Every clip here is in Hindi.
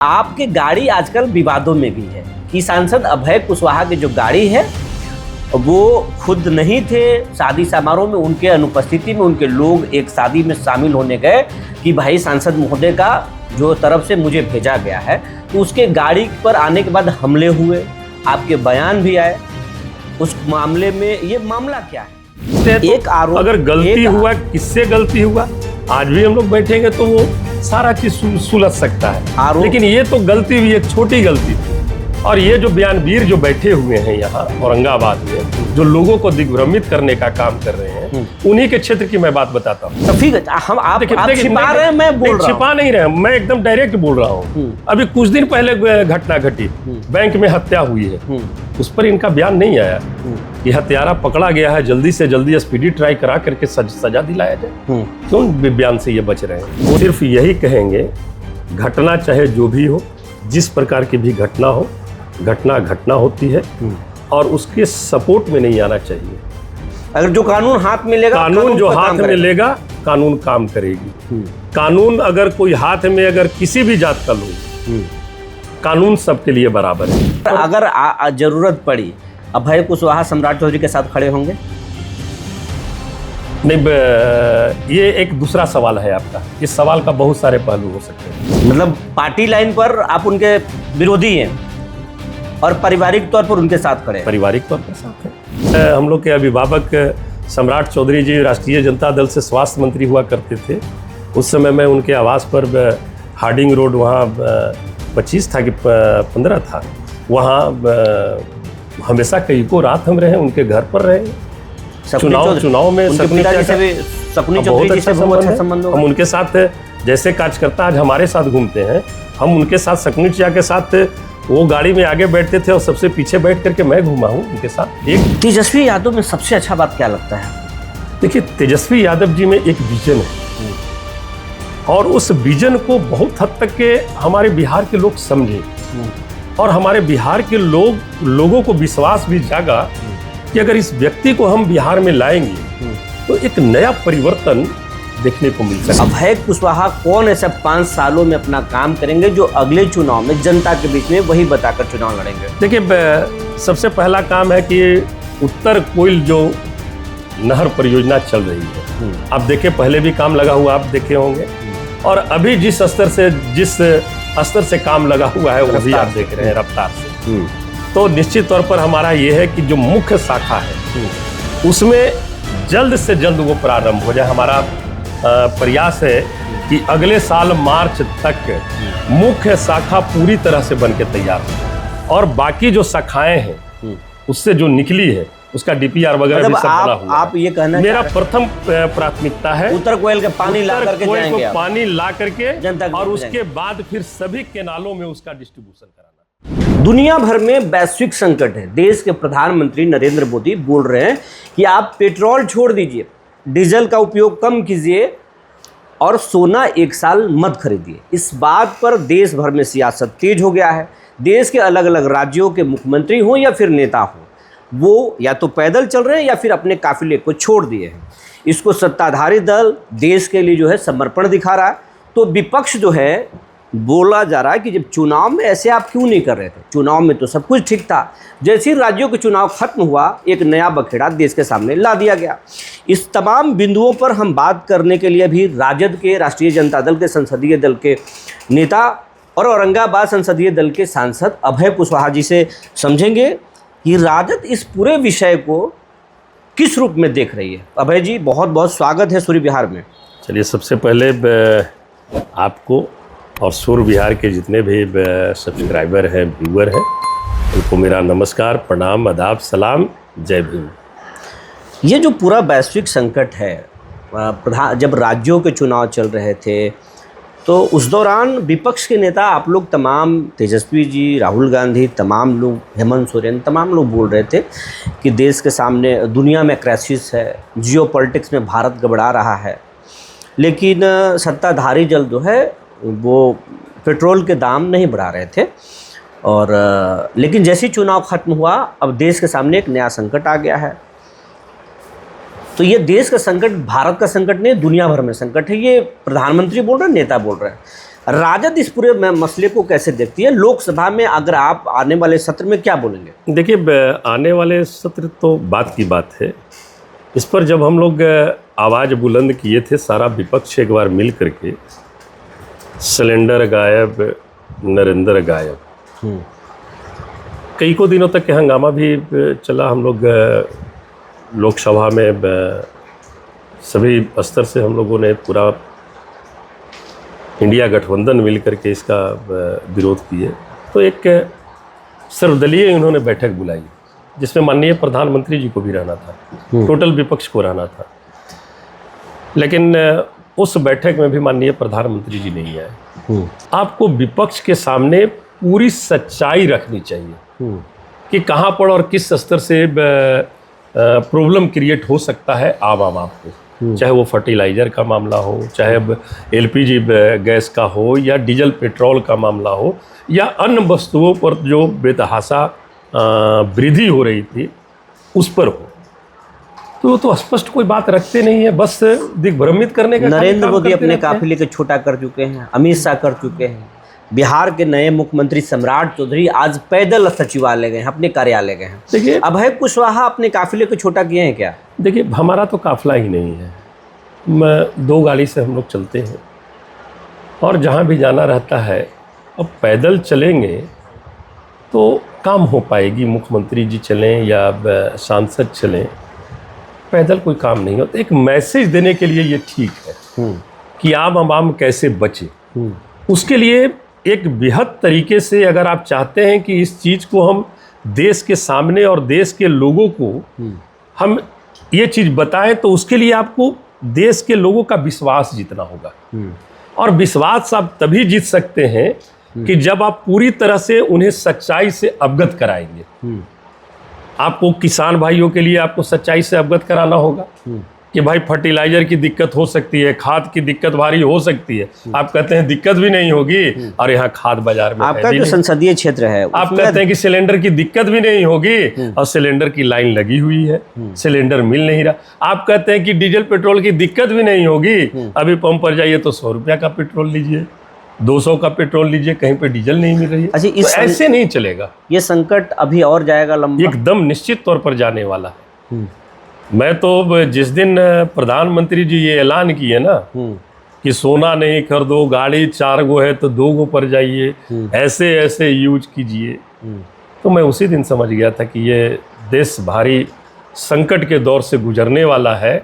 आपकी गाड़ी आजकल विवादों में भी है कि सांसद अभय कुशवाहा की जो गाड़ी है वो खुद नहीं थे, शादी समारोह में उनके अनुपस्थिति में उनके लोग एक शादी में शामिल होने गए कि भाई सांसद महोदय का जो तरफ से मुझे भेजा गया है, तो उसके गाड़ी पर आने के बाद हमले हुए, आपके बयान भी आए। उस मामले में ये मामला क्या है? एक आरोप, अगर गलती हुआ, किससे गलती हुआ, आज भी हम लोग बैठेंगे तो वो सारा चीज सुलझ सकता है। लेकिन ये तो गलती हुई, एक छोटी गलती थी। और ये जो बयानवीर जो बैठे हुए हैं यहाँ औरंगाबाद में, जो लोगों को दिग्भ्रमित करने का काम कर रहे हैं, उन्हीं के क्षेत्र की मैं बात बताता हूँ। आप छिपा रहे हैं, मैं बोल रहा हूँ। छिपा नहीं रहे, मैं एकदम डायरेक्ट बोल रहा हूँ। अभी कुछ दिन पहले घटना घटी, बैंक में हत्या हुई है, उस पर इनका बयान नहीं आया कि हत्यारा पकड़ा गया है, जल्दी से जल्दी स्पीडी ट्राई करा करके सजा दिलाया जाए। क्यों बयान से ये बच रहे हैं? वो सिर्फ यही कहेंगे, घटना चाहे जो भी हो, जिस प्रकार की भी घटना हो, घटना होती है और उसके सपोर्ट में नहीं आना चाहिए। अगर जो कानून हाथ में लेगा, कानून जो हाथ में लेगा, कानून काम करेगी। कानून अगर कोई हाथ में, अगर किसी भी जात का लोग, कानून सबके लिए बराबर है। अगर जरूरत पड़ी अभय कुशवाहा सम्राट चौधरी के साथ खड़े होंगे? नहीं, ये एक दूसरा सवाल है आपका। इस सवाल का बहुत सारे पहलू हो सकते हैं। मतलब पार्टी लाइन पर आप उनके विरोधी हैं और पारिवारिक तौर पर उनके साथ खड़े हैं? पारिवारिक तौर पर साथ हैं। हम लोग के अभिभावक सम्राट चौधरी जी राष्ट्रीय जनता दल से स्वास्थ्य मंत्री हुआ करते थे। उस समय मैं उनके आवास पर हार्डिंग रोड, वहाँ 25 था कि 15 था, वहाँ हमेशा कई को रात हम रहे, उनके घर पर रहे। चुनाव में शकुनी चौधरी जी से बहुत अच्छा संबंध। हम उनके साथ जैसे कार्यकर्ता आज हमारे साथ घूमते हैं, हम उनके साथ शकुनी चिया के साथ वो गाड़ी में आगे बैठते थे और सबसे पीछे बैठ करके मैं घूमा हूँ उनके साथ। एक तेजस्वी यादव में सबसे अच्छा बात क्या लगता है? देखिए, तेजस्वी यादव जी में एक विजन है और उस विजन को बहुत हद तक के हमारे बिहार के लोग समझे और हमारे बिहार के लोगों को विश्वास भी जागा कि अगर इस व्यक्ति को हम बिहार में लाएंगे तो एक नया परिवर्तन देखने को मिल सकता है। अभय कुशवाहा कौन ऐसा 5 सालों में अपना काम करेंगे जो अगले चुनाव में जनता के बीच में वही बताकर चुनाव लड़ेंगे? देखिए, सबसे पहला काम है कि उत्तर कोयल जो नहर परियोजना चल रही है, आप देखिए पहले भी काम लगा हुआ आप देखे होंगे, और अभी जिस स्तर से काम लगा हुआ है वो भी आप देख रहे हैं रफ्तार से। तो निश्चित तौर पर हमारा ये है कि जो मुख्य शाखा है उसमें जल्द से जल्द वो प्रारंभ हो जाए। हमारा प्रयास है कि अगले साल मार्च तक मुख्य शाखा पूरी तरह से बनके तैयार हो और बाकी जो शाखाएं हैं उससे जो निकली है उसका डीपीआर वगैरह भी सब बना हुआ। आप ये कहना, मेरा प्रथम प्राथमिकता है उत्तर कोयल का पानी ला करके जाएंगे आप? पानी ला करके जनता और उसके बाद फिर सभी केनालों में उसका डिस्ट्रीब्यूशन कराना। दुनिया भर में वैश्विक संकट है। देश के प्रधानमंत्री नरेंद्र मोदी बोल रहे हैं कि आप पेट्रोल छोड़ दीजिए, डीजल का उपयोग कम कीजिए और सोना 1 साल मत खरीदिए। इस बात पर देश भर में सियासत तेज हो गया है। देश के अलग अलग राज्यों के मुख्यमंत्री हों या फिर नेता हों, वो या तो पैदल चल रहे हैं या फिर अपने काफिले को छोड़ दिए हैं। इसको सत्ताधारी दल देश के लिए जो है समर्पण दिखा रहा है, तो विपक्ष जो है बोला जा रहा है कि जब चुनाव में ऐसे आप क्यों नहीं कर रहे थे? चुनाव में तो सब कुछ ठीक था। जैसे ही राज्यों के चुनाव खत्म हुआ, एक नया बखेड़ा देश के सामने ला दिया गया। इस तमाम बिंदुओं पर हम बात करने के लिए भी राजद के, राष्ट्रीय जनता दल के संसदीय दल के नेता और औरंगाबाद संसदीय दल के सांसद अभय कुशवाहा जी से समझेंगे कि राजद इस पूरे विषय को किस रूप में देख रही है। अभय जी, बहुत बहुत स्वागत है सूर्य बिहार में। चलिए, सबसे पहले आपको और सूर्य बिहार के जितने भी सब्सक्राइबर हैं, व्यूअर हैं, उनको मेरा नमस्कार, प्रणाम, आदाब, सलाम, जय भीम। ये जो पूरा वैश्विक संकट है, जब राज्यों के चुनाव चल रहे थे तो उस दौरान विपक्ष के नेता आप लोग तमाम, तेजस्वी जी, राहुल गांधी, तमाम लोग, हेमंत सोरेन, तमाम लोग बोल रहे थे कि देश के सामने दुनिया में क्राइसिस है, जियोपॉलिटिक्स में भारत गड़बड़ा रहा है। लेकिन सत्ताधारी दल जो है वो पेट्रोल के दाम नहीं बढ़ा रहे थे और लेकिन जैसे ही चुनाव खत्म हुआ, अब देश के सामने एक नया संकट आ गया है। तो ये देश का संकट भारत का संकट नहीं, दुनिया भर में संकट है। ये प्रधानमंत्री बोल रहे हैं, नेता बोल रहे हैं। राजद इस पूरे मसले को कैसे देखती है? लोकसभा में अगर आप आने वाले सत्र में क्या बोलेंगे? देखिए, आने वाले सत्र तो बात की बात है। इस पर जब हम लोग आवाज़ बुलंद किए थे, सारा विपक्ष एक बार मिल करके, सिलेंडर गायब, नरेंद्र गायब, कई को दिनों तक हंगामा भी चला। हम लोग लोकसभा में सभी स्तर से हम लोगों ने पूरा इंडिया गठबंधन मिल करके इसका विरोध किए। तो एक सर्वदलीय उन्होंने बैठक बुलाई जिसमें माननीय प्रधानमंत्री जी को भी रहना था, टोटल विपक्ष को रहना था। लेकिन उस बैठक में भी माननीय प्रधानमंत्री जी नहीं आए। आपको विपक्ष के सामने पूरी सच्चाई रखनी चाहिए कि कहाँ पर और किस स्तर से प्रॉब्लम क्रिएट हो सकता है आम आपको, चाहे वो फर्टिलाइज़र का मामला हो, चाहे एलपीजी गैस का हो, या डीजल पेट्रोल का मामला हो, या अन्य वस्तुओं पर जो बेतहाशा वृद्धि हो रही थी उस पर हो। तो स्पष्ट कोई बात रखते नहीं है, बस दिग्भ्रमित करने का। नरेंद्र मोदी अपने काफिले को छोटा कर चुके हैं, अमित शाह कर चुके हैं। बिहार के नए मुख्यमंत्री सम्राट चौधरी आज पैदल सचिवालय गए हैं, अपने कार्यालय गए हैं। देखिए, अभय कुशवाहा अपने काफिले को छोटा किए हैं क्या? देखिए, हमारा तो काफिला ही नहीं है। 2 गाड़ी से हम लोग चलते हैं और जहाँ भी जाना रहता है, अब पैदल चलेंगे तो काम हो पाएगी। मुख्यमंत्री जी चलें या सांसद चलें, पैदल कोई काम नहीं होता। एक मैसेज देने के लिए ये ठीक है कि आम कैसे बचे। उसके लिए एक बृहद तरीके से अगर आप चाहते हैं कि इस चीज़ को हम देश के सामने और देश के लोगों को हम ये चीज़ बताएं, तो उसके लिए आपको देश के लोगों का विश्वास जीतना होगा। और विश्वास आप तभी जीत सकते हैं कि जब आप पूरी तरह से उन्हें सच्चाई से अवगत कराएंगे। आपको किसान भाइयों के लिए आपको सच्चाई से अवगत कराना होगा कि भाई फर्टिलाइजर की दिक्कत हो सकती है, खाद की दिक्कत भारी हो सकती है। आप कहते हैं दिक्कत भी नहीं होगी, और यहाँ खाद बाजार में आपका जो संसदीय क्षेत्र है, आप कहते हैं कि सिलेंडर की दिक्कत भी नहीं होगी, और सिलेंडर की लाइन लगी हुई है, सिलेंडर मिल नहीं रहा। आप कहते हैं कि डीजल पेट्रोल की दिक्कत भी नहीं होगी, अभी पंप पर जाइए तो 100 रुपया का पेट्रोल लीजिए, 200 का पेट्रोल लीजिए, कहीं पे डीजल नहीं मिल रही है। अच्छा, तो ऐसे नहीं चलेगा। ये संकट अभी और जाएगा लंबा? एकदम निश्चित तौर पर जाने वाला है। मैं तो जिस दिन प्रधानमंत्री जी ये ऐलान किए ना कि सोना नहीं खरीदो, गाड़ी 4 गो है तो 2 गो पर जाइए, ऐसे ऐसे यूज कीजिए, तो मैं उसी दिन समझ गया था कि ये देश भारी संकट के दौर से गुजरने वाला है।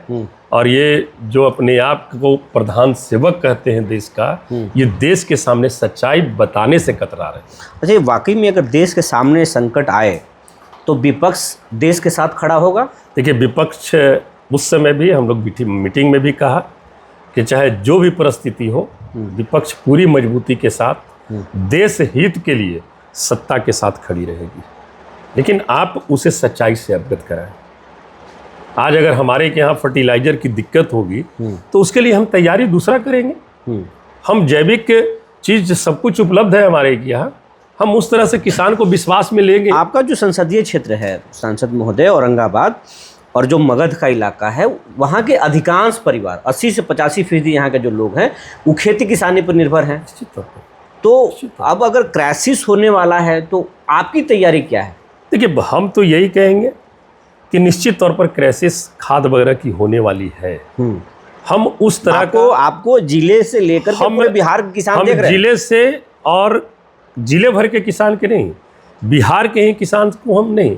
और ये जो अपने आप को प्रधान सेवक कहते हैं देश का, ये देश के सामने सच्चाई बताने से कतरा रहे हैं। अच्छा, वाकई में अगर देश के सामने संकट आए तो विपक्ष देश के साथ खड़ा होगा? देखिए, विपक्ष उस समय भी हम लोग मीटिंग में भी कहा कि चाहे जो भी परिस्थिति हो, विपक्ष पूरी मजबूती के साथ देश हित के लिए सत्ता के साथ खड़ी रहेगी। लेकिन आप उसे सच्चाई से अवगत कराएं। आज अगर हमारे के यहाँ फर्टिलाइजर की दिक्कत होगी तो उसके लिए हम तैयारी दूसरा करेंगे। हम जैविक चीज़ सब कुछ उपलब्ध है हमारे के यहाँ, हम उस तरह से किसान को विश्वास में लेंगे। आपका जो संसदीय क्षेत्र है सांसद महोदय, औरंगाबाद और जो मगध का इलाका है, वहाँ के अधिकांश परिवार 80 से 85% यहाँ के जो लोग हैं वो खेती किसानी पर निर्भर हैं। तो अब अगर क्राइसिस होने वाला है तो आपकी तैयारी क्या है? देखिए, हम तो यही कहेंगे कि निश्चित तौर पर क्राइसिस खाद वगैरह की होने वाली है। हम उस तरह को आपको जिले से लेकर पूरे बिहार के किसान देख रहे हैं। जिले से और जिले भर के किसान के नहीं, बिहार के ही किसान को हम नहीं,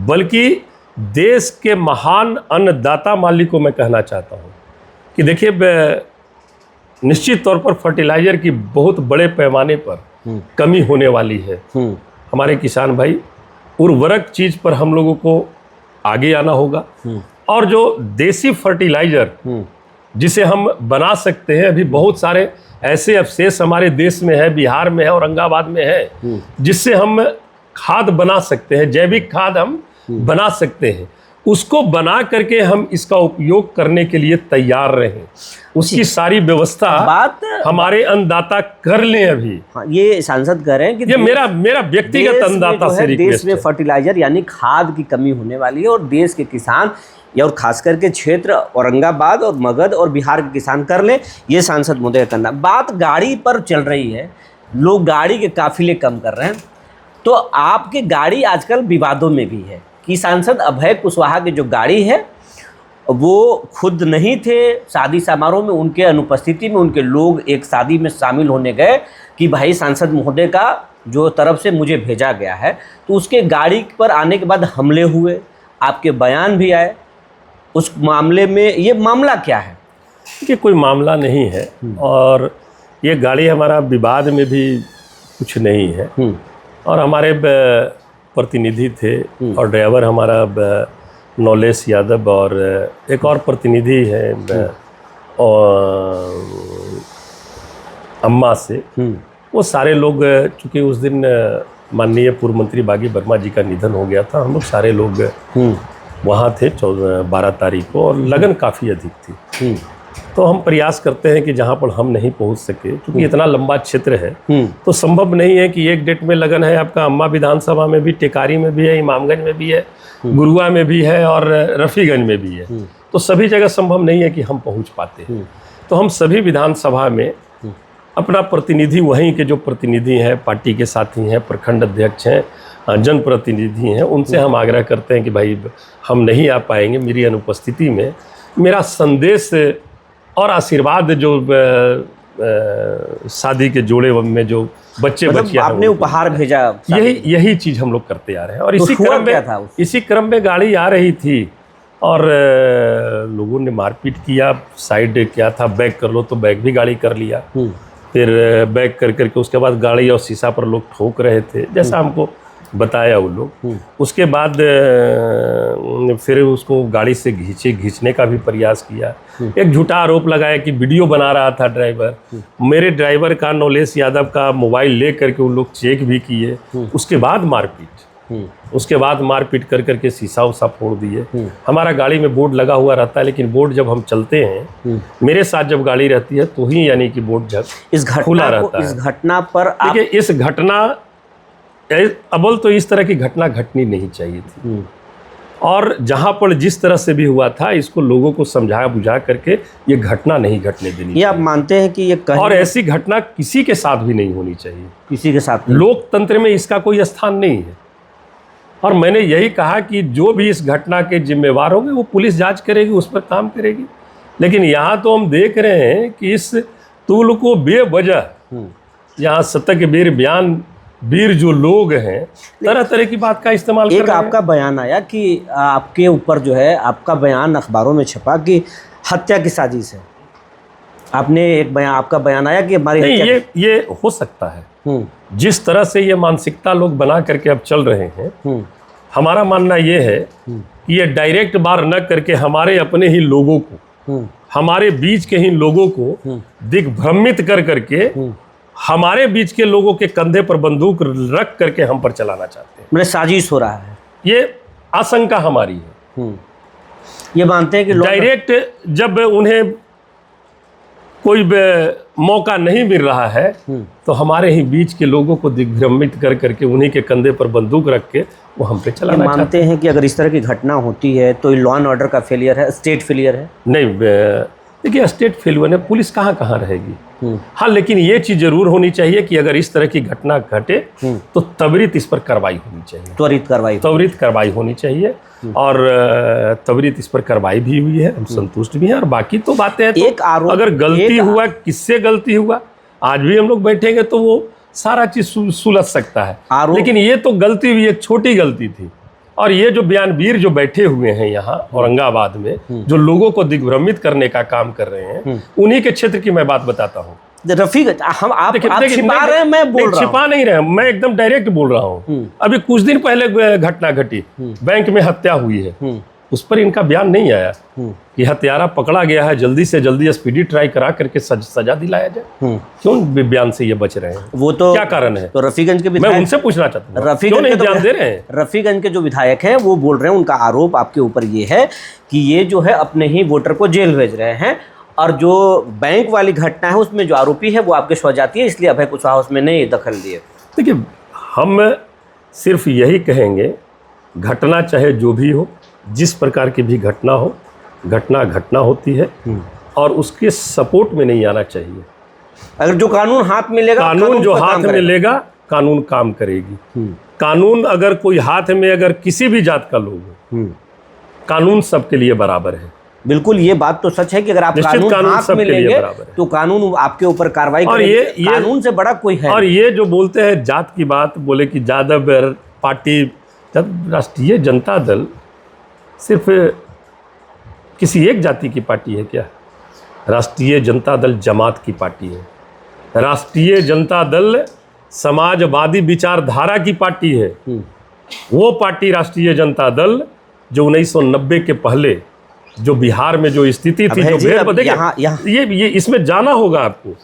बल्कि देश के महान अन्नदाता मालिक को मैं कहना चाहता हूँ कि देखिए, निश्चित तौर पर फर्टिलाइजर की बहुत बड़े पैमाने पर कमी होने वाली है। हमारे किसान भाई, उर्वरक चीज़ पर हम लोगों को आगे आना होगा। और जो देसी फर्टिलाइजर जिसे हम बना सकते हैं, अभी बहुत सारे ऐसे अवशेष हमारे देश में है, बिहार में है, औरंगाबाद में है, जिससे हम खाद बना सकते हैं, जैविक खाद हम बना सकते हैं। उसको बना करके हम इसका उपयोग करने के लिए तैयार रहें, उसकी सारी व्यवस्था बात हमारे अन्नदाता कर लें। अभी हाँ, ये सांसद कह रहे हैं कि ये मेरा व्यक्तिगत अन्नदाता से देश रिक्वेस्ट में है। फर्टिलाइजर यानी खाद की कमी होने वाली है और देश के किसान या और खास करके क्षेत्र औरंगाबाद और मगध और बिहार के किसान कर ले, ये सांसद महोदय का कहना। बात गाड़ी पर चल रही है, लोग गाड़ी के काफिले कम कर रहे हैं, तो आपकी गाड़ी आजकल विवादों में भी है कि सांसद अभय कुशवाहा की जो गाड़ी है वो खुद नहीं थे, शादी समारोह में उनके अनुपस्थिति में उनके लोग एक शादी में शामिल होने गए कि भाई सांसद महोदय का जो तरफ से मुझे भेजा गया है, तो उसके गाड़ी पर आने के बाद हमले हुए, आपके बयान भी आए। उस मामले में ये मामला क्या है? कि कोई मामला नहीं है और ये गाड़ी हमारा विवाद में भी कुछ नहीं है और हमारे प्रतिनिधि थे और ड्राइवर हमारा नौलेश यादव और एक और प्रतिनिधि है और अम्मा से, वो सारे लोग, चूँकि उस दिन माननीय पूर्व मंत्री बागी वर्मा जी का निधन हो गया था, हम लोग सारे लोग वहाँ थे 12 तारीख को और लगन काफ़ी अधिक थी। तो हम प्रयास करते हैं कि जहाँ पर हम नहीं पहुँच सके, क्योंकि इतना लंबा क्षेत्र है तो संभव नहीं है कि एक डेट में लगन है आपका अम्मा विधानसभा में भी, टेकारी में भी है, इमामगंज में भी है, गुरुआ में भी है और रफ़ीगंज में भी है, तो सभी जगह संभव नहीं है कि हम पहुँच पाते हैं। तो हम सभी विधानसभा में अपना प्रतिनिधि, वहीं के जो प्रतिनिधि हैं, पार्टी के साथी हैं, प्रखंड अध्यक्ष हैं, जनप्रतिनिधि हैं, उनसे हम आग्रह करते हैं कि भाई हम नहीं आ पाएंगे, मेरी अनुपस्थिति में मेरा संदेश और आशीर्वाद जो शादी के जोड़े में जो बच्चे बच्चियां आपने उपहार भेजा, यही चीज़ हम लोग करते आ रहे हैं। और तो इसी क्रम में गाड़ी आ रही थी और लोगों ने मारपीट किया, साइड क्या था, बैक कर लो, तो बैक भी गाड़ी कर लिया, फिर बैक कर करके उसके बाद गाड़ी और शीशा पर लोग ठोक रहे थे, जैसा हमको बताया वो लोग। उसके बाद फिर उसको गाड़ी से खींचने का भी प्रयास किया। एक झूठा आरोप लगाया कि वीडियो बना रहा था ड्राइवर। मेरे ड्राइवर का, नौलेश यादव का मोबाइल ले करके उन लोग चेक भी किए। उसके बाद मारपीट कर करके शीशा उसा फोड़ दिए। हमारा गाड़ी में बोर्ड लगा हुआ रहता है, लेकिन बोर्ड जब हम चलते हैं, मेरे साथ जब गाड़ी रहती है तो ही यानी कि बोर्ड खुला रहता है। इस घटना पर देखिए, इस घटना अबल तो इस तरह की घटना घटनी नहीं चाहिए थी और जहां पर जिस तरह से भी हुआ था, इसको लोगों को समझा बुझा करके ये घटना नहीं घटने देनी चाहिए। ये आप मानते हैं कि ये और ऐसी घटना किसी के साथ भी नहीं होनी चाहिए, किसी के साथ नहीं। लोकतंत्र में इसका कोई स्थान नहीं है। और मैंने यही कहा कि जो भी इस घटना के जिम्मेवार होंगे वो पुलिस जांच करेगी, उस पर काम करेगी। लेकिन यहाँ तो हम देख रहे हैं कि इस तूल को बेवजह यहाँ शतक वीर बयान वीर जो लोग हैं, तरह तरह की बात का इस्तेमाल कर रहे हैं। एक आपका बयान आया कि आपके ऊपर जो है, आपका बयान अखबारों में छपा कि हत्या की साजिश है। आपने एक बयान, आपका बयान आया कि हमारी नहीं, ये हो सकता है। जिस तरह से ये मानसिकता लोग बना करके अब चल रहे हैं, हमारा मानना ये है कि ये डायरेक्ट बार न करके हमारे अपने ही लोगों को, हमारे बीच के ही लोगों को दिग्भ्रमित कर करके हमारे बीच के लोगों के कंधे पर बंदूक रख करके हम पर चलाना चाहते हैं। मतलब साजिश हो रहा है, ये आशंका हमारी है। ये मानते हैं कि डायरेक्ट जब उन्हें कोई मौका नहीं मिल रहा है तो हमारे ही बीच के लोगों को दिग्भ्रमित कर करके उन्हीं के कंधे पर बंदूक रख के वो हम पे चलाना चाहते हैं। मानते हैं कि अगर इस तरह की घटना होती है तो लॉ एंड ऑर्डर का फेलियर है, स्टेट फेलियर है? नहीं, देखिए, स्टेट फेलियर है, पुलिस कहाँ रहेगी। हाँ, लेकिन ये चीज़ जरूर होनी चाहिए कि अगर इस तरह की घटना घटे तो त्वरित इस पर कार्रवाई होनी चाहिए, त्वरित कार्रवाई होनी चाहिए। और त्वरित इस पर कार्रवाई भी हुई है, हम संतुष्ट भी हैं। और बाकी तो बातें हैं, एक आरोप, अगर गलती हुआ, किससे गलती हुआ, आज भी हम लोग बैठेंगे तो वो सारा चीज़ सुलझ सकता है। लेकिन ये तो गलती हुई, एक छोटी गलती थी। और ये जो बयानवीर जो बैठे हुए हैं यहाँ औरंगाबाद में, जो लोगों को दिग्भ्रमित करने का काम कर रहे हैं, उन्हीं के क्षेत्र की मैं बात बताता हूँ। रफीक, हम आप छिपा रहे हैं, मैं बोल रहा हूं। छिपा नहीं रहे, मैं एकदम डायरेक्ट बोल रहा हूँ। अभी कुछ दिन पहले घटना घटी, बैंक में हत्या हुई है, उस पर इनका बयान नहीं आया कि हत्यारा पकड़ा गया है, जल्दी से जल्दी स्पीडी ट्राई करा करके सजा दिलाया जाए। क्यों बयान से ये बच रहे हैं? वो तो क्या कारण है? तो रफीगंज के मैं विधायक, उनसे पूछना चाहता हूँ, रफीगंज क्यों नहीं के तो बयान दे रहे हैं? रफीगंज के जो विधायक हैं वो बोल रहे हैं, उनका आरोप आपके ऊपर ये है कि ये जो है अपने ही वोटर को जेल भेज रहे हैं, और जो बैंक वाली घटना है उसमें जो आरोपी है वो आपके स्वजातीय है, इसलिए अभय कुशवाहा उसमें नहीं दखल दिए। देखिए, हम सिर्फ यही कहेंगे, घटना चाहे जो भी हो, जिस प्रकार की भी घटना हो, घटना होती है और उसके सपोर्ट में नहीं आना चाहिए। अगर जो कानून हाथ में लेगा, कानून जो पर काम हाथ में करेगा। लेगा, कानून काम करेगी। कानून अगर कोई हाथ में, अगर किसी भी जात का लोग हो, कानून सबके लिए बराबर है। बिल्कुल, ये बात तो सच है कि अगर आप निश्चित कानून हाथ में सबके लिए लेंगे बराबर है। तो कानून आपके ऊपर कार्रवाई और करेगा। ये कानून से बड़ा कोई है और ये जो बोलते हैं जात की बात, बोले कि यादव पार्टी, जब राष्ट्रीय जनता दल सिर्फ किसी एक जाति की पार्टी है क्या? राष्ट्रीय जनता दल जमात की पार्टी है। राष्ट्रीय जनता दल समाजवादी विचारधारा की पार्टी है। वो पार्टी राष्ट्रीय जनता दल जो 1990 के पहले जो बिहार में जो स्थिति थी, जो भेद, देखिए ये इसमें जाना होगा आपको।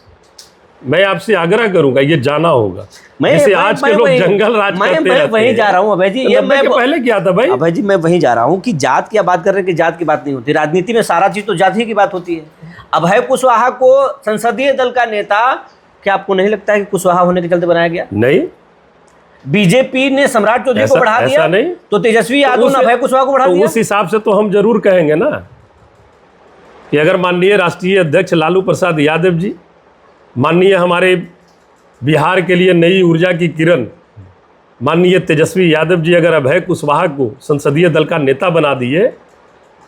मैं आपसे आग्रह करूंगा, ये जाना होगा। जैसे आज के लोग जंगल राज करते रहते हैं। वहीं जा रहा हूँ अभय जी, ये मैं पहले क्या था भाई? अभय जी, मैं वहीं जा रहा हूँ कि जात की बात कर रहे हैं कि जात की बात नहीं होती। राजनीति में सारा चीज तो जाति की बात होती है। अभय कुशवाहा को संसदीय दल का नेता, क्या आपको नहीं लगता है कि कुशवाहा होने के चलते बनाया गया? नहीं, बीजेपी ने सम्राट चौधरी को बढ़ा दिया, नहीं तो तेजस्वी यादव ने अभय कुशवाहा को बढ़ा दिया। उस हिसाब से तो हम जरूर कहेंगे ना कि अगर माननीय राष्ट्रीय अध्यक्ष लालू प्रसाद यादव जी, माननीय हमारे बिहार के लिए नई ऊर्जा की किरण माननीय तेजस्वी यादव जी अगर अभय कुशवाहा को संसदीय दल का नेता बना दिए,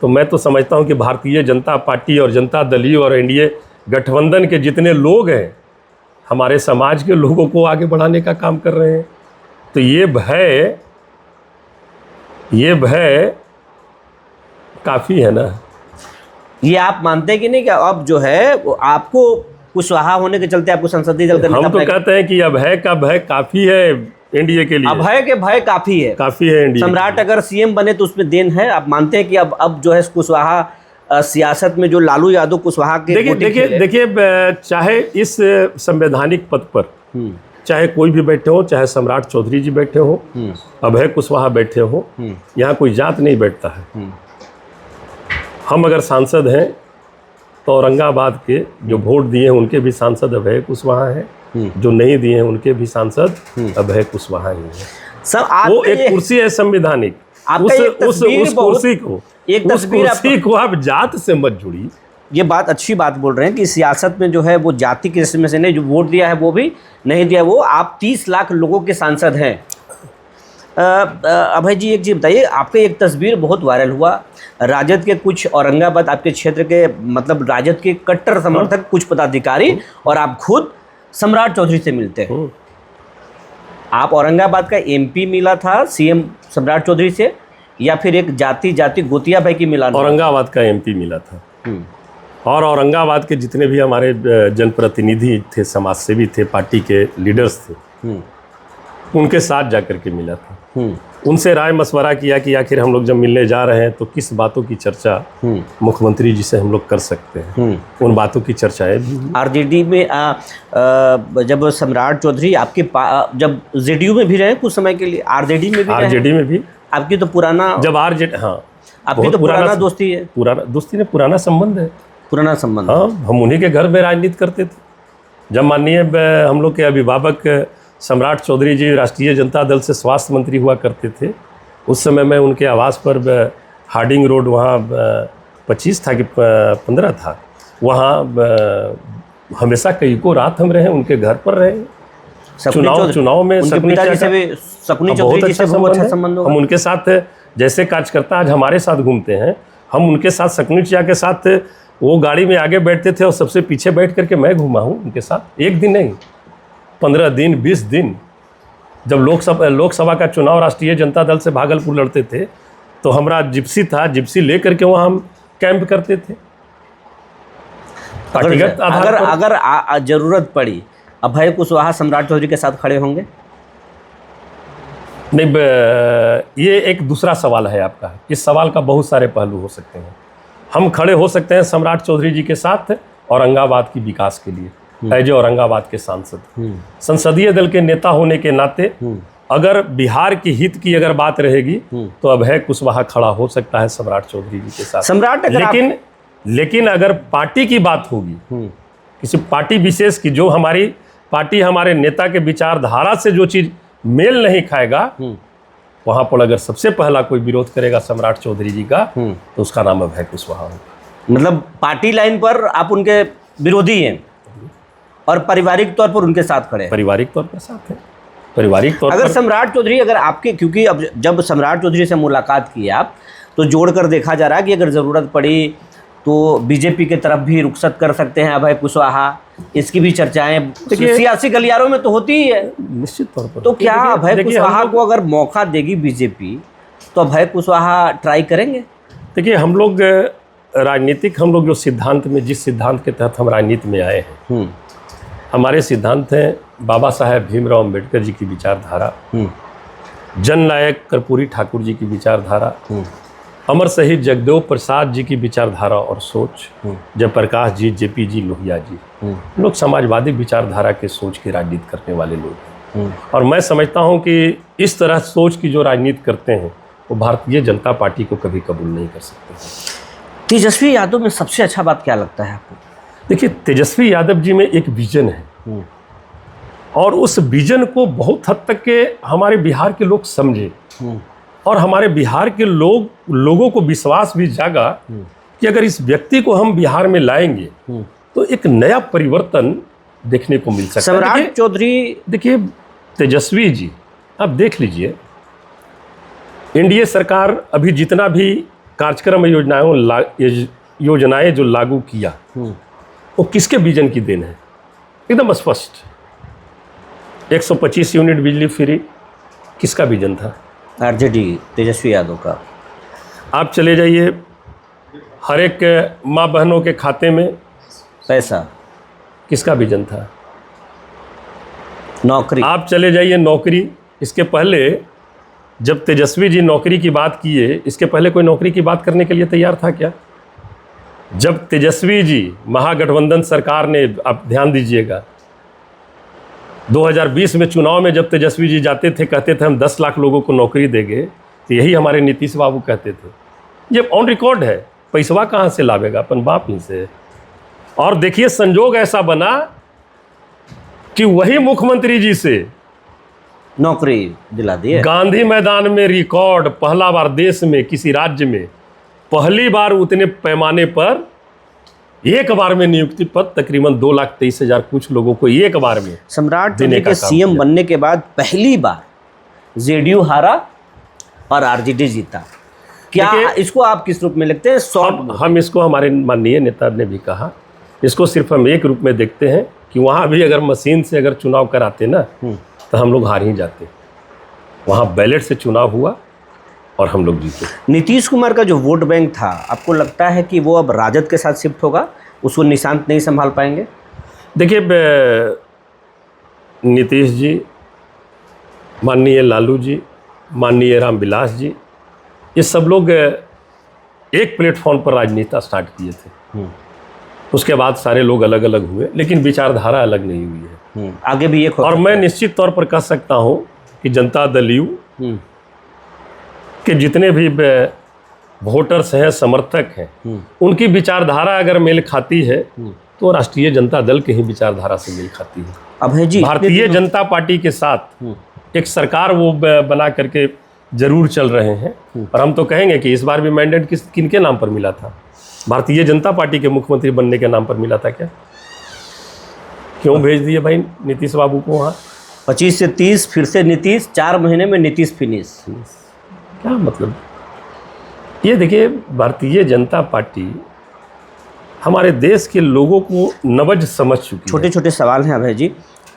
तो मैं तो समझता हूं कि भारतीय जनता पार्टी और जनता दल और एनडीए गठबंधन के जितने लोग हैं, हमारे समाज के लोगों को आगे बढ़ाने का काम कर रहे हैं। तो ये भय काफ़ी है ना। ये आप मानते हैं कि नहीं कि अब जो है वो आपको कुशवाहा होने के चलते आपको संसदीय दल का नेता हम तो कहते हैं कि अभय का भय काफ़ी है एनडीए के लिए। अभय के भय काफ़ी है एनडीए। सम्राट अगर सीएम बने तो उसमें देन है। आप मानते हैं कि अब जो है कुशवाहा सियासत में जो लालू यादव कुशवाहा के देखिए चाहे इस संवैधानिक पद पर चाहे कोई भी बैठे हो, चाहे सम्राट चौधरी जी बैठे हो, अभय कुशवाहा बैठे हो, यहाँ कोई जात नहीं बैठता है। हम अगर सांसद हैं तो औरंगाबाद के जो वोट दिए हैं उनके भी सांसद अभय कुशवाहा हैं, जो नहीं दिए हैं उनके भी सांसद अभय कुशवाहा ही हैं। सर वो एक कुर्सी है संवैधानिक, उस कुर्सी को आप जात से मत जुड़ी। ये बात अच्छी बात बोल रहे हैं कि सियासत में जो है वो जाति के में से नहीं, जो वोट दिया है वो भी नहीं दिया, वो आप 30 लाख लोगों के सांसद हैं। अभय जी एक चीज़ बताइए, आपका एक तस्वीर बहुत वायरल हुआ, राजद के कुछ औरंगाबाद आपके क्षेत्र के मतलब राजद के कट्टर समर्थक कुछ पदाधिकारी और आप खुद सम्राट चौधरी से मिलते हैं। आप औरंगाबाद का एमपी मिला था सीएम सम्राट चौधरी से, या फिर एक जाति गोतिया भाई की मिला? औरंगाबाद का एमपी मिला था, और औरंगाबाद के जितने भी हमारे जनप्रतिनिधि थे, समाजसेवी थे, पार्टी के लीडर्स थे, उनके साथ जाकर के मिला था। उनसे राय मशवरा किया कि आखिर हम लोग जब मिलने जा रहे हैं तो किस बातों की चर्चा मुख्यमंत्री जी से हम लोग कर सकते हैं। उन बातों की चर्चाएं भी। आरजेडी में जब सम्राट चौधरी आपके जब जेडीयू में भी रहे कुछ समय के लिए, आरजेडी में भी आपकी तो पुराना, जब आरजेडी, हाँ आपकी तो पुराना दोस्ती है, पुराना संबंध है, पुराना संबंध। हाँ, हम उन्हीं के घर में राजनीति करते थे। जब माननीय हम लोग के अभिभावक सम्राट चौधरी जी राष्ट्रीय जनता दल से स्वास्थ्य मंत्री हुआ करते थे, उस समय मैं उनके आवास पर हार्डिंग रोड, वहाँ 25 था कि 15 था, वहाँ हमेशा कई को रात हम रहे, उनके घर पर रहे। चुनाव में शकुनी चौधरी जी से बहुत अच्छा संबंध। हम उनके साथ जैसे कार्यकर्ता आज हमारे साथ घूमते हैं, हम उनके साथ शकुनी चिया के साथ वो गाड़ी में आगे बैठते थे और सबसे पीछे बैठ करके मैं घूमा हूँ उनके साथ। एक दिन नहीं, 15 दिन 20 दिन। जब लोकसभा का चुनाव राष्ट्रीय जनता दल से भागलपुर लड़ते थे तो हमारा जिप्सी था, जिप्सी लेकर के वहाँ हम कैंप करते थे। अगर जरूरत पड़ी अभय कुशवाहा सम्राट चौधरी के साथ खड़े होंगे? नहीं, ये एक दूसरा सवाल है आपका। इस सवाल का बहुत सारे पहलू हो सकते हैं। हम खड़े हो सकते हैं सम्राट चौधरी जी के साथ औरंगाबाद की विकास के लिए एज औरंगाबाद के सांसद। संसदीय दल के नेता होने के नाते अगर बिहार के हित की अगर बात रहेगी तो अभय कुशवाहा खड़ा हो सकता है सम्राट चौधरी जी के साथ। सम्राट लेकिन अगर पार्टी की बात होगी, किसी पार्टी विशेष की, जो हमारी पार्टी हमारे नेता के विचारधारा से जो चीज मेल नहीं खाएगा, वहां पर अगर सबसे पहला कोई विरोध करेगा सम्राट चौधरी जी का तो उसका नाम अभय कुशवाहा होगा। मतलब पार्टी लाइन पर आप उनके विरोधी हैं और पारिवारिक तौर पर उनके साथ खड़े हैं। पारिवारिक तौर पर साथ है, पारिवारिक तौर अगर पर। सम्राट चौधरी, अगर आपके, क्योंकि अब जब सम्राट चौधरी से मुलाकात की आप, तो जोड़कर देखा जा रहा है कि अगर ज़रूरत पड़ी तो बीजेपी के तरफ भी रुखसत कर सकते हैं अभय कुशवाहा, इसकी भी चर्चाएं सियासी गलियारों में तो होती ही है निश्चित तौर पर। तो क्या अभय कुशवाहा को अगर मौका देगी बीजेपी तो अभय कुशवाहा ट्राई करेंगे? देखिए, हम लोग जो सिद्धांत में, जिस सिद्धांत के तहत हम राजनीति में आए हैं, हमारे सिद्धांत हैं बाबा साहेब भीमराव अम्बेडकर जी की विचारधारा, जननायक कर्पूरी ठाकुर जी की विचारधारा, अमर शहीद जगदेव प्रसाद जी की विचारधारा और सोच, जयप्रकाश जी, जेपी जी, लोहिया जी, लोग समाजवादी विचारधारा के सोच की राजनीति करने वाले लोग हैं। और मैं समझता हूं कि इस तरह सोच की जो राजनीति करते हैं वो भारतीय जनता पार्टी को कभी कबूल नहीं कर सकते। तेजस्वी यादव में सबसे अच्छा बात क्या लगता है आपको? देखिए, तेजस्वी यादव जी में एक विजन है और उस विजन को बहुत हद तक के हमारे बिहार के लोग समझे और हमारे बिहार के लोगों को विश्वास भी जागा कि अगर इस व्यक्ति को हम बिहार में लाएंगे तो एक नया परिवर्तन देखने को मिल सकता है। सम्राट चौधरी, देखिए तेजस्वी जी, आप देख लीजिए, एनडीए सरकार अभी जितना भी कार्यक्रम योजनाएं जो लागू किया वो किसके विजन की देन है? एकदम स्पष्ट। 125 यूनिट बिजली फ्री किसका विजन था? आरजेडी तेजस्वी यादव का। आप चले जाइए, हर एक माँ बहनों के खाते में पैसा, किसका विजन था? नौकरी। आप चले जाइए, नौकरी। इसके पहले जब तेजस्वी जी नौकरी की बात किए, इसके पहले कोई नौकरी की बात करने के लिए तैयार था क्या? जब तेजस्वी जी, महागठबंधन सरकार ने, आप ध्यान दीजिएगा, 2020 में चुनाव में जब तेजस्वी जी जाते थे, कहते थे हम 10 लाख लोगों को नौकरी देंगे, तो यही हमारे नीतीश बाबू कहते थे। ये ऑन रिकॉर्ड है। पैसवा कहाँ से लावेगा? अपन बाप ही से। और देखिए, संजोग ऐसा बना कि वही मुख्यमंत्री जी से नौकरी दिला दी। गांधी मैदान में रिकॉर्ड, पहला बार देश में किसी राज्य में पहली बार उतने पैमाने पर एक बार में नियुक्ति पद तकरीबन 2,23,000 कुछ लोगों को एक बार में। सम्राट चौधरी के सीएम बनने के बाद पहली बार जेडीयू हारा और आरजेडी जीता। क्या इसको आप किस रूप में लिखते हैं? हम इसको, हमारे माननीय नेता ने भी कहा, इसको सिर्फ हम एक रूप में देखते हैं कि वहाँ भी अगर मशीन से अगर चुनाव कराते ना तो हम लोग हार ही जाते। वहाँ बैलेट से चुनाव हुआ और हम लोग जीते। नीतीश कुमार का जो वोट बैंक था, आपको लगता है कि वो अब राजद के साथ शिफ्ट होगा? उसको निशांत नहीं संभाल पाएंगे? देखिए, नीतीश जी, माननीय लालू जी, माननीय रामविलास जी, ये सब लोग एक प्लेटफॉर्म पर राजनीति स्टार्ट किए थे। उसके बाद सारे लोग अलग अलग हुए, लेकिन विचारधारा अलग नहीं हुई है। आगे भी एक और मैं निश्चित तौर पर कह सकता हूँ कि जनता दल यू के जितने भी वोटर्स हैं, समर्थक हैं, उनकी विचारधारा अगर मेल खाती है तो राष्ट्रीय जनता दल के ही विचारधारा से मेल खाती है। अभय जी, भारतीय जनता पार्टी के साथ एक सरकार वो बना करके जरूर चल रहे हैं। और हम तो कहेंगे कि इस बार भी मैंडेट किनके नाम पर मिला था? भारतीय जनता पार्टी के मुख्यमंत्री बनने के नाम पर मिला था क्या? क्यों भेज दिए भाई नीतीश बाबू को वहाँ? 25 से 30 फिर से नीतीश, 4 महीने में नीतीश फिनिश। क्या मतलब? ये देखिए, भारतीय जनता पार्टी हमारे देश के लोगों को नवज समझ चुकी है। छोटे छोटे सवाल हैं अभय जी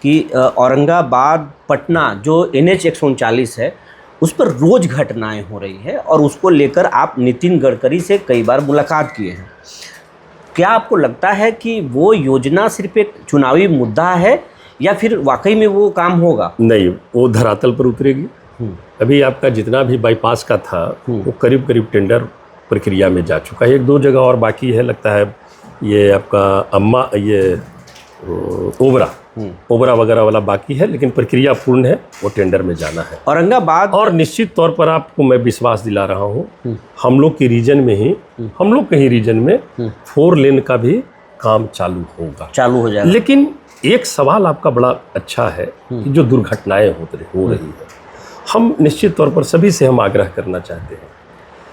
कि औरंगाबाद पटना जो NH 139 है, उस पर रोज घटनाएं हो रही है और उसको लेकर आप नितिन गडकरी से कई बार मुलाकात किए हैं। क्या आपको लगता है कि वो योजना सिर्फ एक चुनावी मुद्दा है या फिर वाकई में वो काम होगा? नहीं, वो धरातल पर उतरेगी। अभी आपका जितना भी बाईपास का था वो करीब करीब टेंडर प्रक्रिया में जा चुका है। 1-2 जगह और बाकी है लगता है, ये आपका अम्मा ये ओबरा वगैरह वाला बाकी है, लेकिन प्रक्रिया पूर्ण है, वो टेंडर में जाना है। औरंगाबाद और निश्चित तौर पर आपको मैं विश्वास दिला रहा हूँ, हम लोग के रीजन में 4 लेन का भी काम चालू हो जाएगा। लेकिन एक सवाल आपका बड़ा अच्छा है कि जो दुर्घटनाएं हो रही है, हम निश्चित तौर पर सभी से हम आग्रह करना चाहते हैं,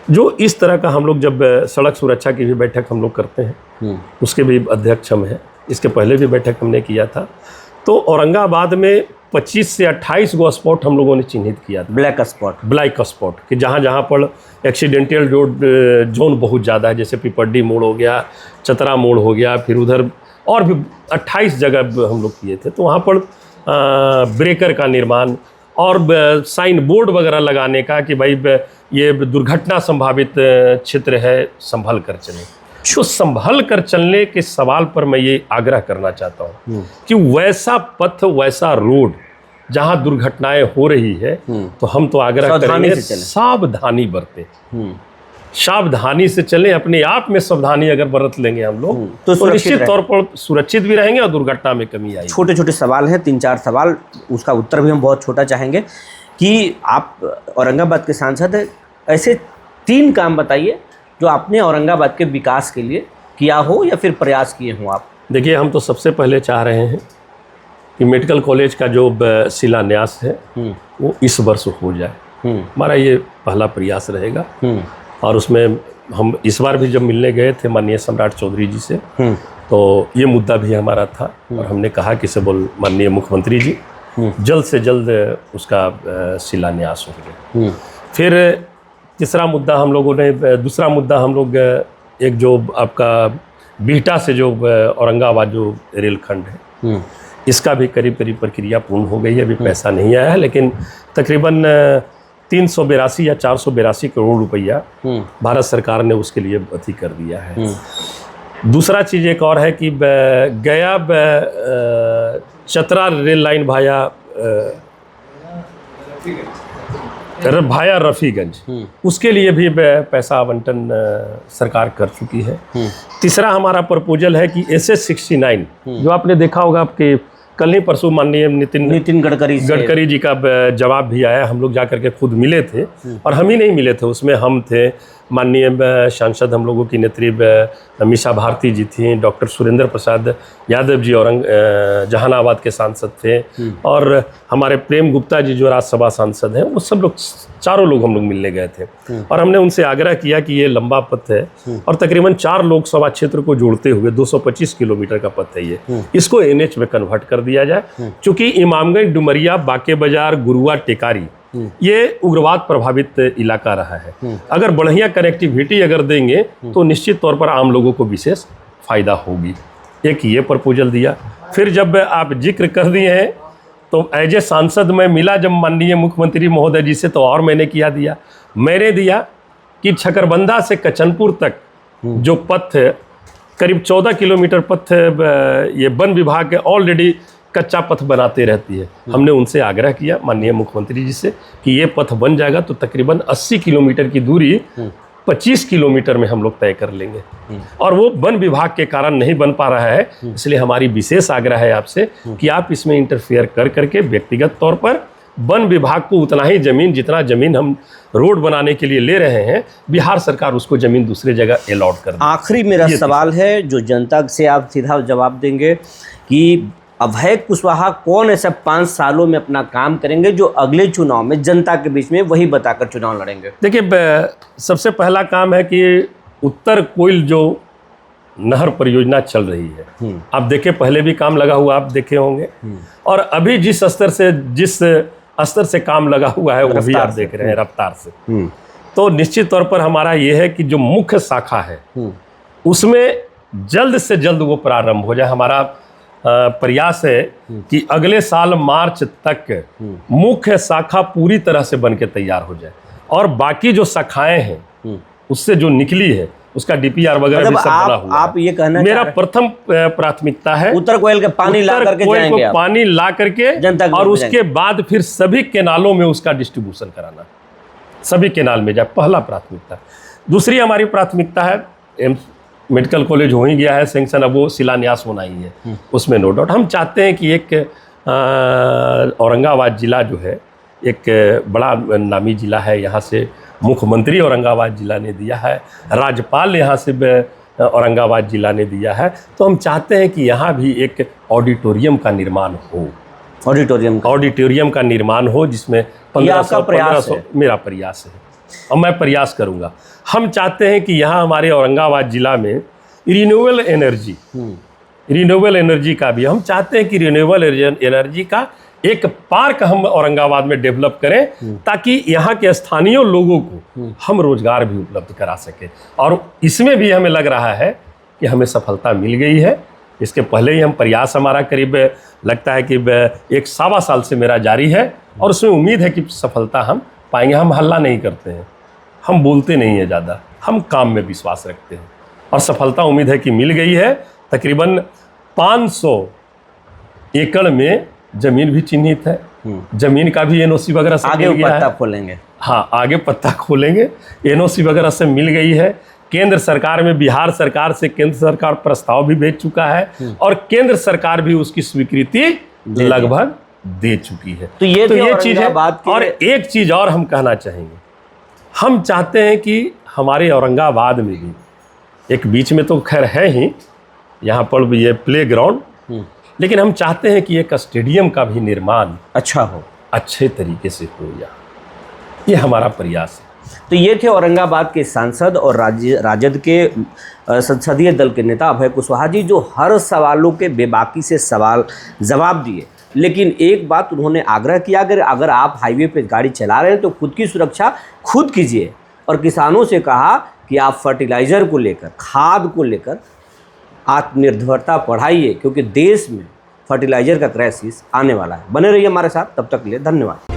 जो इस तरह का हम लोग जब सड़क सुरक्षा की भी बैठक हम लोग करते हैं, उसके भी अध्यक्ष हम हैं, इसके पहले भी बैठक हमने किया था, तो औरंगाबाद में 25 से 28 गो स्पॉट हम लोगों ने चिन्हित किया था, ब्लैक स्पॉट कि जहाँ पर एक्सीडेंटल रोड जोन बहुत ज़्यादा है, जैसे पिपड्डी मोड़ हो गया, चतरा मोड़ हो गया, फिर उधर और भी 28 जगह हम लोग किए थे। तो वहाँ पर ब्रेकर का निर्माण और साइन बोर्ड वगैरह लगाने का कि भाई ये दुर्घटना संभावित क्षेत्र है, संभल कर चलें। तो संभल कर चलने के सवाल पर मैं ये आग्रह करना चाहता हूँ कि वैसा पथ, वैसा रोड जहाँ दुर्घटनाएं हो रही है, तो हम तो आग्रह करेंगे सावधानी बरतें, सावधानी से चलें। अपने आप में सावधानी अगर बरत लेंगे हम लोग तो निश्चित तौर पर सुरक्षित भी रहेंगे और दुर्घटना में कमी आएगी। छोटे छोटे सवाल हैं, 3-4 सवाल, उसका उत्तर भी हम बहुत छोटा चाहेंगे कि आप औरंगाबाद के सांसद हैं, ऐसे 3 काम बताइए जो आपने औरंगाबाद के विकास के लिए किया हो या फिर प्रयास किए हों आप। देखिए, हम तो सबसे पहले चाह रहे हैं कि मेडिकल कॉलेज का जो शिलान्यास है वो इस वर्ष हो जाए, हमारा ये पहला प्रयास रहेगा। और उसमें हम इस बार भी जब मिलने गए थे माननीय सम्राट चौधरी जी से, तो ये मुद्दा भी हमारा था और हमने कहा कि सबल माननीय मुख्यमंत्री जी जल्द से जल्द उसका शिलान्यास हो गया। फिर दूसरा मुद्दा हम लोग एक जो आपका बिहटा से जो औरंगाबाद जो रेलखंड है, इसका भी करीब प्रक्रिया पूर्ण हो गई है। अभी पैसा नहीं आया है, लेकिन तकरीबन 382 या 482 करोड़ रुपया भारत सरकार ने उसके लिए अति कर दिया है। दूसरा चीज़ एक और है कि गया चतरा रेल लाइन भाया रफ़ीगंज, उसके लिए भी पैसा आवंटन सरकार कर चुकी है। तीसरा हमारा प्रपोजल है कि SS69, जो आपने देखा होगा, आपके कल ही परसों माननीय नितिन गडकरी जी का जवाब भी आया, हम लोग जाकर के खुद मिले थे, और हम ही नहीं मिले थे, उसमें हम थे, माननीय सांसद हम लोगों की नेत्री मीसा भारती जी थी, डॉक्टर सुरेंद्र प्रसाद यादव जी जहानाबाद के सांसद थे, और हमारे प्रेम गुप्ता जी जो राज्यसभा सांसद हैं, वो सब लोग, चारों लोग हम लोग मिलने गए थे। और हमने उनसे आग्रह किया कि ये लंबा पथ है और तकरीबन 4 लोकसभा क्षेत्र को जोड़ते हुए 225 किलोमीटर का पथ है, इसको NH में कन्वर्ट कर दिया जाए। चूँकि इमामगंज, डुमरिया, बांके बाजार, गुरुआ, टेकारी ये उग्रवाद प्रभावित इलाका रहा है, अगर बढ़िया कनेक्टिविटी अगर देंगे तो निश्चित तौर पर आम लोगों को विशेष फायदा होगी। एक ये प्रपोजल दिया। फिर जब आप जिक्र कर दिए हैं, तो एज ए सांसद मैं मिला जब माननीय मुख्यमंत्री महोदय जी से, तो और मैंने दिया कि छकरबंदा से कचनपुर तक जो पथ है, करीब 14 किलोमीटर पथ, ये वन विभाग ऑलरेडी कच्चा पथ बनाते रहती है। हमने उनसे आग्रह किया माननीय मुख्यमंत्री जी से कि ये पथ बन जाएगा तो तकरीबन 80 किलोमीटर की दूरी 25 किलोमीटर में हम लोग तय कर लेंगे, और वो वन विभाग के कारण नहीं बन पा रहा है। इसलिए हमारी विशेष आग्रह है आपसे कि आप इसमें इंटरफेयर कर करके व्यक्तिगत तौर पर वन विभाग को उतना ही जमीन, जितना जमीन हम रोड बनाने के लिए ले रहे हैं, बिहार सरकार उसको जमीन दूसरी जगह अलॉट कर दे। आखिरी मेरा सवाल है जो जनता से आप सीधा जवाब देंगे कि अभय कुशवाहा कौन ऐसा 5 सालों में अपना काम करेंगे जो अगले चुनाव में जनता के बीच में वही बताकर चुनाव लड़ेंगे। देखिए, सबसे पहला काम है कि उत्तर कोयल जो नहर परियोजना चल रही है, आप देखें, पहले भी काम लगा हुआ आप देखे होंगे, और अभी जिस स्तर से काम लगा हुआ है वो भी आप देख रहे हैं, रफ्तार से। तो निश्चित तौर पर हमारा ये है कि जो मुख्य शाखा है उसमें जल्द से जल्द वो प्रारंभ हो जाए। हमारा प्रयास है कि अगले साल मार्च तक मुख्य शाखा पूरी तरह से बन के तैयार हो जाए, और बाकी जो शाखाएं हैं उससे जो निकली है उसका DPR वगैरह भी सब बना हुआ है। आप ये कहना, मेरा प्रथम प्राथमिकता है उत्तर कोयल के पानी ला करके और उसके बाद फिर सभी केनालों में उसका डिस्ट्रीब्यूशन कराना, सभी केनाल में जाए, पहला प्राथमिकता। दूसरी हमारी प्राथमिकता है एम्स मेडिकल कॉलेज हो ही गया है सेंक्शन, अब वो शिलान्यास होना ही है, उसमें नो डाउट। हम चाहते हैं कि एक औरंगाबाद ज़िला जो है एक बड़ा नामी ज़िला है, यहाँ से मुख्यमंत्री औरंगाबाद ज़िला ने दिया है, राज्यपाल यहाँ से औरंगाबाद ज़िला ने दिया है, तो हम चाहते हैं कि यहाँ भी एक ऑडिटोरियम का निर्माण हो, ऑडिटोरियम का निर्माण हो जिसमें 1500 मेरा प्रयास है और मैं प्रयास करूँगा। हम चाहते हैं कि यहाँ हमारे औरंगाबाद ज़िला में रिन्यूएबल एनर्जी का भी हम चाहते हैं कि रिन्यूएबल एनर्जी का एक पार्क हम औरंगाबाद में डेवलप करें ताकि यहाँ के स्थानीय लोगों को हम रोजगार भी उपलब्ध करा सकें। और इसमें भी हमें लग रहा है कि हमें सफलता मिल गई है। इसके पहले ही हम प्रयास हमारा करीब लगता है कि 1 साल से मेरा जारी है और उसमें उम्मीद है कि सफलता हम पाएंगे। हम हल्ला नहीं करते हैं, हम बोलते नहीं हैं ज़्यादा, हम काम में विश्वास रखते हैं और सफलता उम्मीद है कि मिल गई है। तकरीबन 500 एकड़ में ज़मीन भी चिन्हित है, ज़मीन का भी एनओसी वगैरह से आगे मिल गया पत्ता है। खोलेंगे, हाँ आगे पत्ता खोलेंगे, एनओसी वगैरह से मिल गई है। केंद्र सरकार में बिहार सरकार से केंद्र सरकार प्रस्ताव भी भेज चुका है और केंद्र सरकार भी उसकी स्वीकृति लगभग दे चुकी है। तो ये चीज़ है। और एक चीज़ और हम कहना चाहेंगे, हम चाहते हैं कि हमारे औरंगाबाद में भी एक बीच में तो खैर है ही यहाँ पर भी ये प्ले ग्राउंड, लेकिन हम चाहते हैं कि एक स्टेडियम का भी निर्माण अच्छा हो, अच्छे तरीके से हो जाए, ये हमारा प्रयास है। तो ये थे औरंगाबाद के सांसद और राजद के संसदीय दल के नेता अभय कुशवाहा जी, जो हर सवालों के बेबाकी से सवाल जवाब दिए। लेकिन एक बात उन्होंने आग्रह किया, अगर आप हाईवे पे गाड़ी चला रहे हैं तो खुद की सुरक्षा खुद कीजिए, और किसानों से कहा कि आप फर्टिलाइज़र को लेकर, खाद को लेकर आत्मनिर्भरता बढ़ाइए, क्योंकि देश में फर्टिलाइज़र का क्राइसिस आने वाला है। बने रहिए हमारे साथ, तब तक के लिए धन्यवाद।